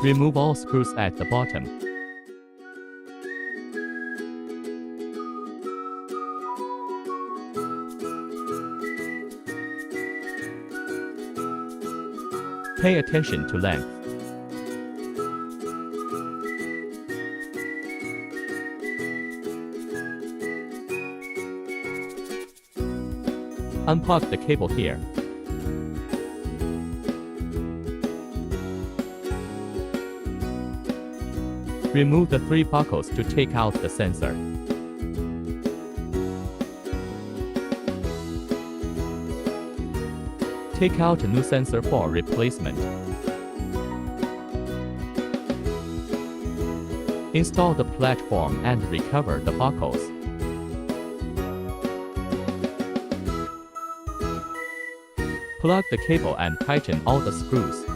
Remove all screws at the bottom. Pay attention to length. Unplug the cable here. Remove the 3 buckles to take out the sensor. Take out a new sensor for replacement. Install the platform and recover the buckles. Plug the cable and tighten all the screws.